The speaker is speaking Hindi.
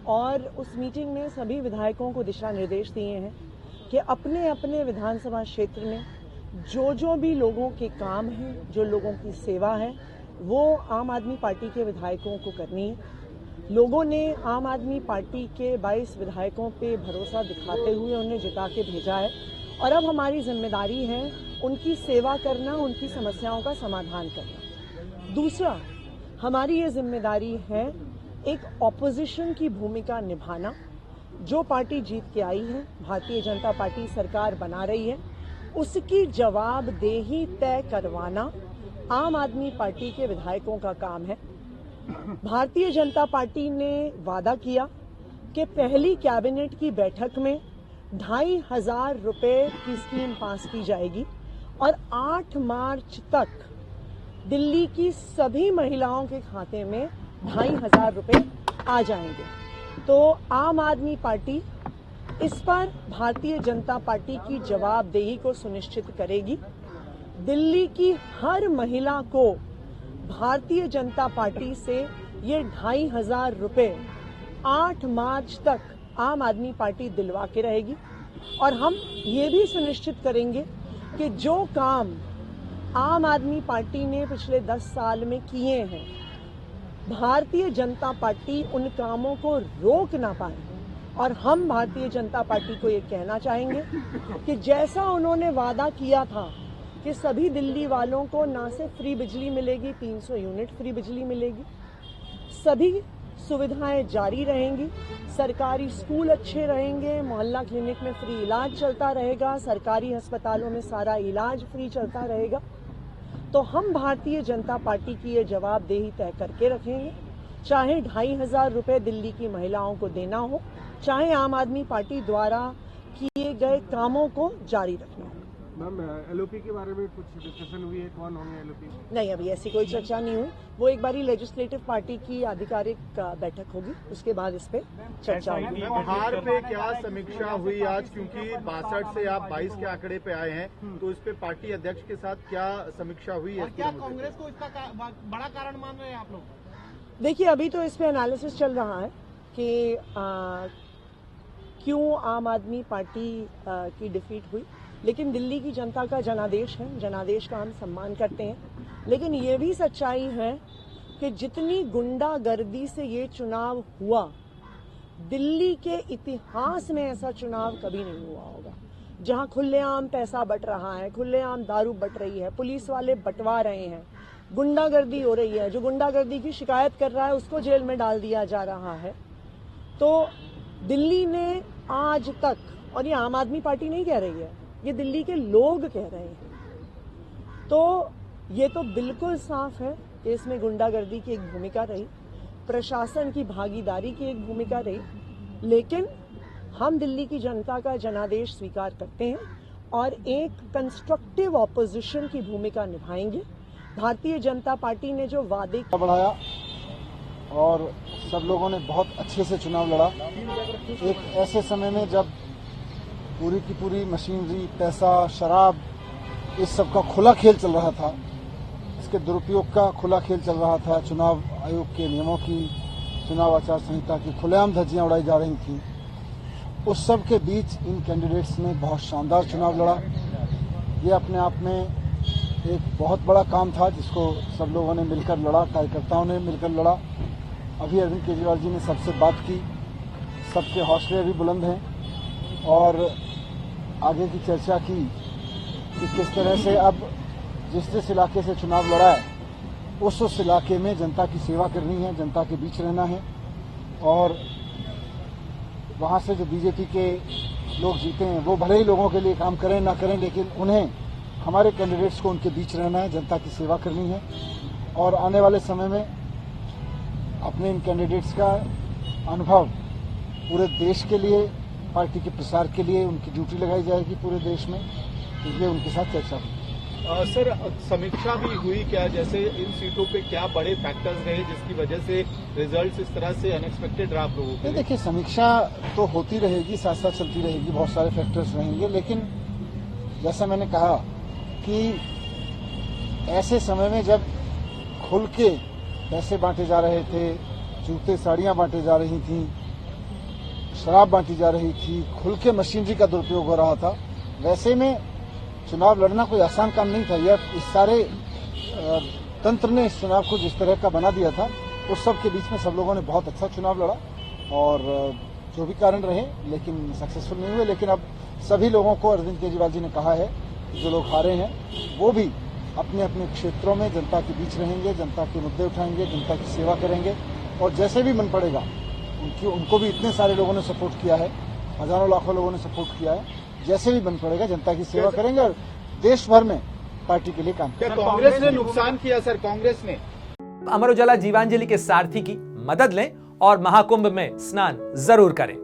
और उस मीटिंग में सभी विधायकों को दिशा निर्देश दिए हैं कि अपने अपने विधानसभा क्षेत्र में जो भी लोगों के काम हैं, जो लोगों की सेवा है, वो आम आदमी पार्टी के विधायकों को करनी है। लोगों ने आम आदमी पार्टी के 22 विधायकों पे भरोसा दिखाते हुए उन्हें जिता के भेजा है और अब हमारी जिम्मेदारी है उनकी सेवा करना, उनकी समस्याओं का समाधान करना। दूसरा, हमारी ये जिम्मेदारी है एक ऑपोजिशन की भूमिका निभाना। जो पार्टी जीत के आई है, भारतीय जनता पार्टी सरकार बना रही है, उसकी जवाबदेही तय करवाना आम आदमी पार्टी के विधायकों का काम है। भारतीय जनता पार्टी ने वादा किया कि पहली कैबिनेट की बैठक में 2,500 रुपए की स्कीम पास की जाएगी और 8 मार्च तक दिल्ली की सभी महिलाओं के खाते में 2,500 रुपए आ जाएंगे। तो आम आदमी पार्टी इस पर भारतीय जनता पार्टी की जवाबदेही को सुनिश्चित करेगी। दिल्ली की हर महिला को भारतीय जनता पार्टी से ये 2,500 रुपए 8 मार्च तक आम आदमी पार्टी दिलवा के रहेगी और हम ये भी सुनिश्चित करेंगे कि जो काम आम आदमी पार्टी ने पिछले 10 साल में किए हैं, भारतीय जनता पार्टी उन कामों को रोक ना पाए। और हम भारतीय जनता पार्टी को ये कहना चाहेंगे कि जैसा उन्होंने वादा किया था कि सभी दिल्ली वालों को ना सिर्फ फ्री बिजली मिलेगी, 300 यूनिट फ्री बिजली मिलेगी, सभी सुविधाएं जारी रहेंगी, सरकारी स्कूल अच्छे रहेंगे, मोहल्ला क्लिनिक में फ्री इलाज चलता रहेगा, सरकारी अस्पतालों में सारा इलाज फ्री चलता रहेगा। तो हम भारतीय जनता पार्टी की ये जवाबदेही तय करके रखेंगे, चाहे 2,500 रुपए दिल्ली की महिलाओं को देना हो, चाहे आम आदमी पार्टी द्वारा किए गए कामों को जारी रखना हो। मैम, एलओपी के बारे में कुछ डिस्कशन हुई है? कौन होंगे एलओपी? नहीं, अभी ऐसी कोई चर्चा नहीं हुई। वो एक बारी लेजिस्लेटिव पार्टी की आधिकारिक बैठक होगी, उसके बाद इस पे चर्चा होगी। बिहार पे क्या समीक्षा हुई आज, क्योंकि 62 से आप 22 के आंकड़े पे आए हैं, तो इस पे पार्टी अध्यक्ष के साथ क्या समीक्षा हुई है? क्या कांग्रेस को इसका बड़ा कारण मान रहे हैं आप लोग? देखिए, अभी तो इस पे एनालिसिस चल रहा है कि क्यों आम आदमी पार्टी की डिफीट हुई, लेकिन दिल्ली की जनता का जनादेश है, जनादेश का हम सम्मान करते हैं। लेकिन ये भी सच्चाई है कि जितनी गुंडागर्दी से ये चुनाव हुआ, दिल्ली के इतिहास में ऐसा चुनाव कभी नहीं हुआ होगा, जहां खुलेआम पैसा बट रहा है, खुलेआम दारू बट रही है, पुलिस वाले बंटवा रहे हैं, गुंडागर्दी हो रही है, जो गुंडागर्दी की शिकायत कर रहा है उसको जेल में डाल दिया जा रहा है। तो दिल्ली ने आज तक, और ये आम आदमी पार्टी नहीं कह रही है, ये दिल्ली के लोग कह रहे हैं, तो ये तो बिल्कुल साफ है कि इसमें गुंडागर्दी की एक भूमिका रही, प्रशासन की भागीदारी की एक भूमिका रही। लेकिन हम दिल्ली की जनता का जनादेश स्वीकार करते हैं और एक कंस्ट्रक्टिव ऑपोजिशन की भूमिका निभाएंगे। भारतीय जनता पार्टी ने जो वादे बढ़ाया और सब लोगों ने बहुत अच्छे से चुनाव लड़ा, एक ऐसे समय में जब पूरी की पूरी मशीनरी, पैसा, शराब, इस सब का खुला खेल चल रहा था, इसके दुरुपयोग का खुला खेल चल रहा था, चुनाव आयोग के नियमों की, चुनाव आचार संहिता की खुलेआम धज्जियां उड़ाई जा रही थी। उस सब के बीच इन कैंडिडेट्स ने बहुत शानदार चुनाव लड़ा। ये अपने आप में एक बहुत बड़ा काम था जिसको सब लोगों ने मिलकर लड़ा, कार्यकर्ताओं ने मिलकर लड़ा। अभी अरविंद केजरीवाल जी ने सबसे बात की, सबके हौसले अभी बुलंद हैं और आगे की चर्चा की कि किस तरह से अब जिस इलाके से चुनाव लड़ा है उस इलाके में जनता की सेवा करनी है, जनता के बीच रहना है और वहां से जो बीजेपी के लोग जीते हैं वो भले ही लोगों के लिए काम करें ना करें, लेकिन उन्हें हमारे कैंडिडेट्स को उनके बीच रहना है, जनता की सेवा करनी है और आने वाले समय में अपने इन कैंडिडेट्स का अनुभव पूरे देश के लिए, पार्टी के प्रसार के लिए उनकी ड्यूटी लगाई जाएगी पूरे देश में, इसलिए उनके साथ चर्चा हुई। सर, समीक्षा भी हुई क्या, जैसे इन सीटों पे क्या बड़े फैक्टर्स रहे जिसकी वजह से रिजल्ट्स इस तरह से अनएक्सपेक्टेड रहा आप लोगों के? देखिए, समीक्षा तो होती रहेगी, साथ साथ चलती रहेगी, बहुत सारे फैक्टर्स रहेंगे, लेकिन जैसा मैंने कहा कि ऐसे समय में जब खुल के पैसे बांटे जा रहे थे, जूते साड़ियां बांटे जा रही थी, शराब बांटी जा रही थी, खुल के मशीनरी का दुरुपयोग हो रहा था, वैसे में चुनाव लड़ना कोई आसान काम नहीं था। यह इस सारे तंत्र ने इस चुनाव को जिस तरह का बना दिया था, उस सब के बीच में सब लोगों ने बहुत अच्छा चुनाव लड़ा और जो भी कारण रहे लेकिन सक्सेसफुल नहीं हुए। लेकिन अब सभी लोगों को अरविंद केजरीवाल जी ने कहा है जो लोग हारे हैं वो भी अपने अपने क्षेत्रों में जनता के बीच रहेंगे, जनता के मुद्दे उठाएंगे, जनता की सेवा करेंगे और जैसे भी मन पड़ेगा उनको भी इतने सारे लोगों ने सपोर्ट किया है, हजारों लाखों लोगों ने सपोर्ट किया है, जैसे भी मन पड़ेगा जनता की सेवा करेंगे और देश भर में पार्टी के लिए काम क्या कांग्रेस ने नुकसान किया सर? कांग्रेस ने अमर उजाला जीवांजलि के सारथी की मदद लें और महाकुंभ में स्नान जरूर करें।